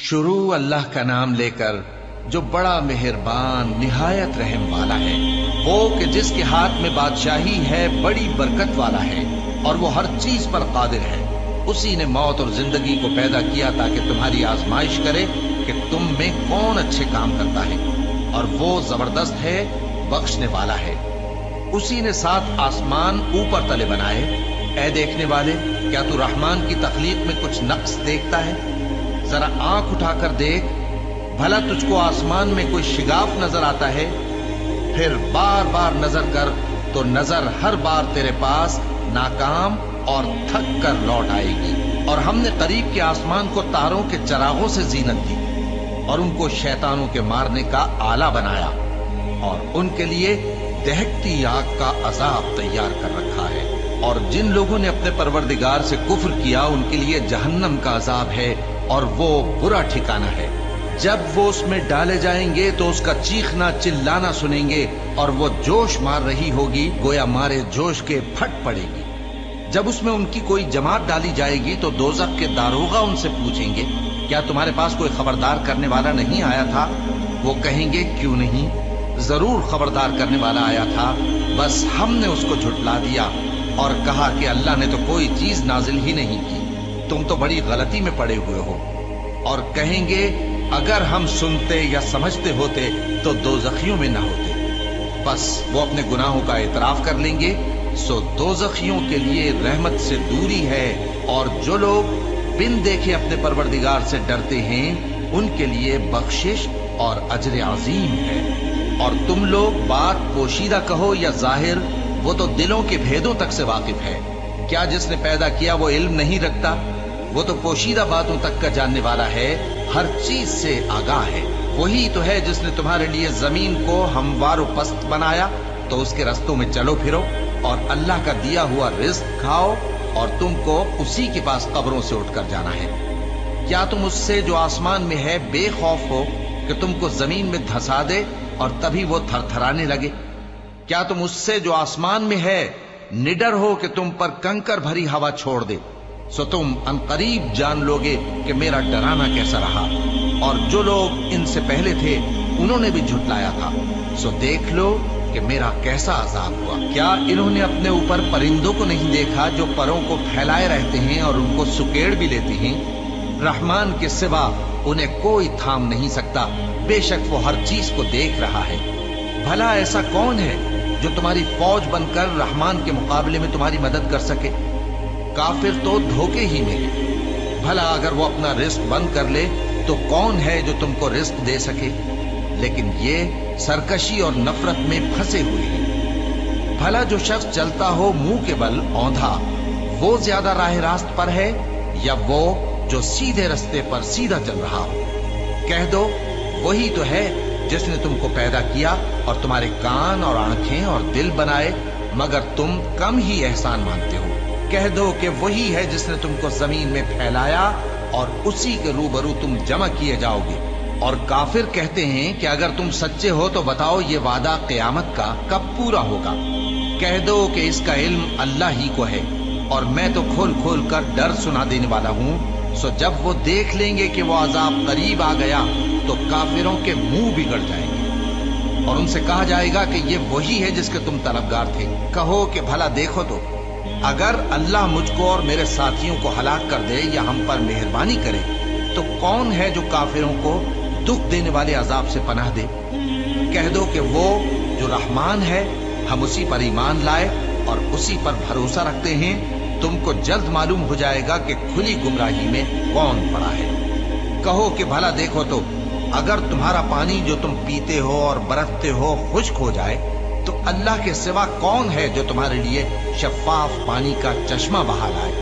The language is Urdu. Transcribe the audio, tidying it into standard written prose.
شروع اللہ کا نام لے کر جو بڑا مہربان نہایت رحم والا ہے، وہ کہ جس کے ہاتھ میں بادشاہی ہے، بڑی برکت والا ہے اور وہ ہر چیز پر قادر ہے۔ اسی نے موت اور زندگی کو پیدا کیا تاکہ تمہاری آزمائش کرے کہ تم میں کون اچھے کام کرتا ہے، اور وہ زبردست ہے، بخشنے والا ہے۔ اسی نے 7 آسمان اوپر تلے بنائے۔ اے دیکھنے والے، کیا تو رحمان کی تخلیق میں کچھ نقص دیکھتا ہے؟ ذرا آنکھ اٹھا کر دیکھ، بھلا تجھ کو آسمان میں کوئی شگاف نظر آتا ہے؟ پھر بار بار نظر کر تو نظر ہر بار تیرے پاس ناکام اور تھک کر لوٹ آئے گی۔ اور ہم نے قریب کے آسمان کو تاروں کے چراغوں سے زینت دی اور ان کو شیطانوں کے مارنے کا آلہ بنایا، اور ان کے لیے دہکتی آگ کا عذاب تیار کر رکھا ہے۔ اور جن لوگوں نے اپنے پروردگار سے کفر کیا، ان کے لیے جہنم کا عذاب ہے اور وہ برا ٹھکانہ ہے۔ جب وہ اس میں ڈالے جائیں گے تو اس کا چیخنا چلانا سنیں گے، اور وہ جوش مار رہی ہوگی، گویا مارے جوش کے پھٹ پڑے گی۔ جب اس میں ان کی کوئی جماعت ڈالی جائے گی تو دوزخ کے داروغہ ان سے پوچھیں گے، کیا تمہارے پاس کوئی خبردار کرنے والا نہیں آیا تھا؟ وہ کہیں گے، کیوں نہیں، ضرور خبردار کرنے والا آیا تھا، بس ہم نے اس کو جھٹلا دیا اور کہا کہ اللہ نے تو کوئی چیز نازل ہی نہیں کی، تم تو بڑی غلطی میں پڑے ہوئے ہو۔ اور کہیں گے، اگر ہم سنتے یا سمجھتے ہوتے تو دوزخیوں میں نہ ہوتے۔ بس وہ اپنے گناہوں کا اعتراف کر لیں گے، سو دوزخیوں کے لیے رحمت سے دوری ہے، اور جو لوگ بن دیکھے اپنے پروردگار سے ڈرتے ہیں، ان کے لیے بخشش اور اجر عظیم ہے۔ اور تم لوگ بات پوشیدہ کہو یا ظاہر، وہ تو دلوں کے بھیدوں تک سے واقف ہے۔ کیا جس نے پیدا کیا وہ علم نہیں رکھتا؟ وہ تو پوشیدہ باتوں تک کا جاننے والا ہے، ہر چیز سے آگاہ ہے۔ وہی تو ہے جس نے تمہارے لیے زمین کو ہموار و پست بنایا، تو اس کے رستوں میں چلو پھرو اور اللہ کا دیا ہوا رزق کھاؤ، اور تم کو اسی کے پاس قبروں سے اٹھ کر جانا ہے۔ کیا تم اس سے جو آسمان میں ہے بے خوف ہو کہ تم کو زمین میں دھسا دے اور تبھی وہ تھر تھرانے لگے؟ کیا تم اس سے جو آسمان میں ہے نڈر ہو کہ تم پر کنکر بھری ہوا چھوڑ دے؟ سو تم عنقریب جان لوگے کہ میرا ڈرانا کیسا رہا۔ اور جو لوگ ان سے پہلے تھے انہوں نے بھی جھٹلایا تھا، سو دیکھ لو کہ میرا کیسا عذاب ہوا۔ کیا انہوں نے اپنے اوپر پرندوں کو نہیں دیکھا جو پروں کو پھیلائے رہتے ہیں اور ان کو سکیڑ بھی لیتے ہیں؟ رحمان کے سوا انہیں کوئی تھام نہیں سکتا، بے شک وہ ہر چیز کو دیکھ رہا ہے۔ بھلا ایسا کون ہے جو تمہاری فوج بن کر رحمان کے مقابلے میں تمہاری مدد کر سکے؟ کافر تو دھوکے ہی میں ہے۔ بھلا اگر وہ اپنا رزق بند کر لے تو کون ہے جو تم کو رزق دے سکے؟ لیکن یہ سرکشی اور نفرت میں پھنسے ہوئے ہیں۔ بھلا جو شخص چلتا ہو منہ کے بل اوندھا، وہ زیادہ راہ راست پر ہے یا وہ جو سیدھے رستے پر سیدھا چل رہا ہو؟ کہہ دو، وہی تو ہے جس نے تم کو پیدا کیا اور تمہارے کان اور آنکھیں اور دل بنائے، مگر تم کم ہی احسان مانتے ہو۔ کہہ دو کہ وہی ہے جس نے تم کو زمین میں پھیلایا اور اسی کے روبرو تم جمع کیے جاؤ گے۔ اور کافر کہتے ہیں کہ اگر تم سچے ہو تو بتاؤ یہ وعدہ قیامت کا کب پورا ہوگا؟ کہہ دو کہ اس کا علم اللہ ہی کو ہے، اور میں تو کھول کھول کر ڈر سنا دینے والا ہوں۔ سو جب وہ دیکھ لیں گے کہ وہ عذاب قریب آ گیا تو کافروں کے منہ بگڑ جائیں گے، اور ان سے کہا جائے گا کہ یہ وہی ہے جس کے تم طلبگار تھے۔ کہو کہ بھلا دیکھو تو، اگر اللہ مجھ کو اور میرے ساتھیوں کو ہلاک کر دے یا ہم پر مہربانی کرے تو کون ہے جو کافروں کو دکھ دینے والے عذاب سے پناہ دے؟ کہہ دو کہ وہ جو رحمان ہے، ہم اسی پر ایمان لائے اور اسی پر بھروسہ رکھتے ہیں۔ تم کو جلد معلوم ہو جائے گا کہ کھلی گمراہی میں کون پڑا ہے۔ کہو کہ بھلا دیکھو تو، اگر تمہارا پانی جو تم پیتے ہو اور برتتے ہو خشک ہو جائے تو اللہ کے سوا کون ہے جو تمہارے لیے شفاف پانی کا چشمہ بہا لائے؟